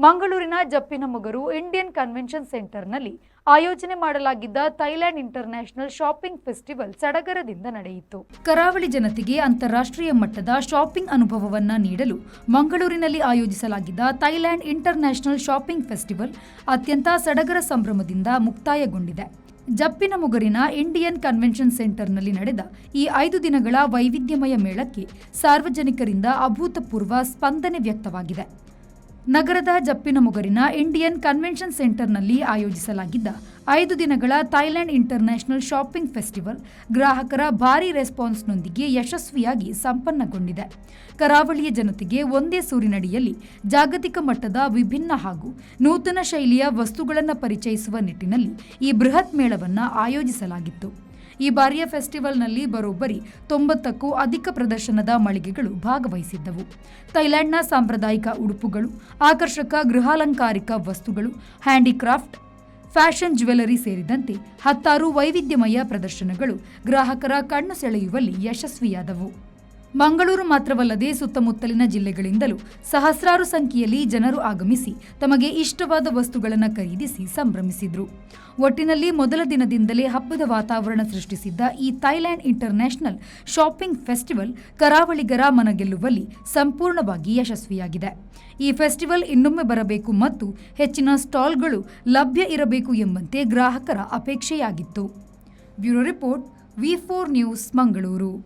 ಮಂಗಳೂರಿನ Jeppinamogaru Indian convention ಸೆಂಟರ್ನಲ್ಲಿ ಆಯೋಜನೆ ಮಾಡಲಾಗಿದ್ದ ಥೈಲ್ಯಾಂಡ್ ಇಂಟರ್ನ್ಯಾಷನಲ್ ಶಾಪಿಂಗ್ ಫೆಸ್ಟಿವಲ್ ಸಡಗರದಿಂದ ನಡೆಯಿತು. ಕರಾವಳಿ ಜನತೆಗೆ ಅಂತಾರಾಷ್ಟ್ರೀಯ ಮಟ್ಟದ ಶಾಪಿಂಗ್ ಅನುಭವವನ್ನು ನೀಡಲು ಮಂಗಳೂರಿನಲ್ಲಿ ಆಯೋಜಿಸಲಾಗಿದ್ದ ಥೈಲ್ಯಾಂಡ್ ಇಂಟರ್ನ್ಯಾಷನಲ್ ಶಾಪಿಂಗ್ ಫೆಸ್ಟಿವಲ್ ಅತ್ಯಂತ ಸಡಗರ ಸಂಭ್ರಮದಿಂದ ಮುಕ್ತಾಯಗೊಂಡಿದೆ. ಜಪ್ಪಿನಮೊಗರಿನ ಇಂಡಿಯನ್ ಕನ್ವೆನ್ಷನ್ ಸೆಂಟರ್ನಲ್ಲಿ ನಡೆದ ಈ 5 ದಿನಗಳ ವೈವಿಧ್ಯಮಯ ಮೇಳಕ್ಕೆ ಸಾರ್ವಜನಿಕರಿಂದ ಅಭೂತಪೂರ್ವ ಸ್ಪಂದನೆ ವ್ಯಕ್ತವಾಗಿದೆ. ನಗರದ ಜಪ್ಪಿನಮೊಗರಿನ ಇಂಡಿಯನ್ ಕನ್ವೆನ್ಷನ್ ಸೆಂಟರ್ನಲ್ಲಿ ಆಯೋಜಿಸಲಾಗಿದ್ದ 5 ದಿನಗಳ ಥೈಲ್ಯಾಂಡ್ ಇಂಟರ್ನ್ಯಾಷನಲ್ ಶಾಪಿಂಗ್ ಫೆಸ್ಟಿವಲ್ ಗ್ರಾಹಕರ ಭಾರೀ ರೆಸ್ಪಾನ್ಸ್ನೊಂದಿಗೆ ಯಶಸ್ವಿಯಾಗಿ ಸಂಪನ್ನಗೊಂಡಿದೆ. ಕರಾವಳಿಯ ಜನತೆಗೆ ಒಂದೇ ಸೂರಿನಡಿಯಲ್ಲಿ ಜಾಗತಿಕ ಮಟ್ಟದ ವಿಭಿನ್ನ ಹಾಗೂ ನೂತನ ಶೈಲಿಯ ವಸ್ತುಗಳನ್ನು ಪರಿಚಯಿಸುವ ನಿಟ್ಟಿನಲ್ಲಿ ಈ ಬೃಹತ್ ಮೇಳವನ್ನು ಆಯೋಜಿಸಲಾಗಿತ್ತು. ಈ ಬಾರಿಯ ಫೆಸ್ಟಿವಲ್ನಲ್ಲಿ ಬರೋಬ್ಬರಿ 90ಕ್ಕೂ ಅಧಿಕ ಪ್ರದರ್ಶನದ ಮಳಿಗೆಗಳು ಭಾಗವಹಿಸಿದ್ದವು. ಥೈಲ್ಯಾಂಡ್ನ ಸಾಂಪ್ರದಾಯಿಕ ಉಡುಪುಗಳು, ಆಕರ್ಷಕ ಗೃಹಾಲಂಕಾರಿಕ ವಸ್ತುಗಳು, ಹ್ಯಾಂಡಿಕ್ರಾಫ್ಟ್, ಫ್ಯಾಷನ್ ಜ್ಯುವೆಲರಿ ಸೇರಿದಂತೆ 10 ವೈವಿಧ್ಯಮಯ ಪ್ರದರ್ಶನಗಳು ಗ್ರಾಹಕರ ಕಣ್ಣು ಸೆಳೆಯುವಲ್ಲಿ ಯಶಸ್ವಿಯಾದವು. ಮಂಗಳೂರು ಮಾತ್ರವಲ್ಲದೆ ಸುತ್ತಮುತ್ತಲಿನ ಜಿಲ್ಲೆಗಳಿಂದಲೂ ಸಹಸ್ರಾರು ಸಂಖ್ಯೆಯಲ್ಲಿ ಜನರು ಆಗಮಿಸಿ ತಮಗೆ ಇಷ್ಟವಾದ ವಸ್ತುಗಳನ್ನು ಖರೀದಿಸಿ ಸಂಭ್ರಮಿಸಿದರು. ಒಟ್ಟಿನಲ್ಲಿ ಮೊದಲ ದಿನದಿಂದಲೇ ಹಬ್ಬದ ವಾತಾವರಣ ಸೃಷ್ಟಿಸಿದ್ದ ಈ ಥೈಲ್ಯಾಂಡ್ ಇಂಟರ್ನ್ಯಾಷನಲ್ ಶಾಪಿಂಗ್ ಫೆಸ್ಟಿವಲ್ ಕರಾವಳಿಗರ ಮನಗೆಲ್ಲುವಲ್ಲಿ ಸಂಪೂರ್ಣವಾಗಿ ಯಶಸ್ವಿಯಾಗಿದೆ. ಈ ಫೆಸ್ಟಿವಲ್ ಇನ್ನೊಮ್ಮೆ ಬರಬೇಕು ಮತ್ತು ಹೆಚ್ಚಿನ ಸ್ಟಾಲ್ಗಳು ಲಭ್ಯ ಇರಬೇಕು ಎಂಬಂತೆ ಗ್ರಾಹಕರ ಅಪೇಕ್ಷೆಯಾಗಿತ್ತು. ಬ್ಯೂರೋ ರಿಪೋರ್ಟ್, ವಿ4 ನ್ಯೂಸ್, ಮಂಗಳೂರು.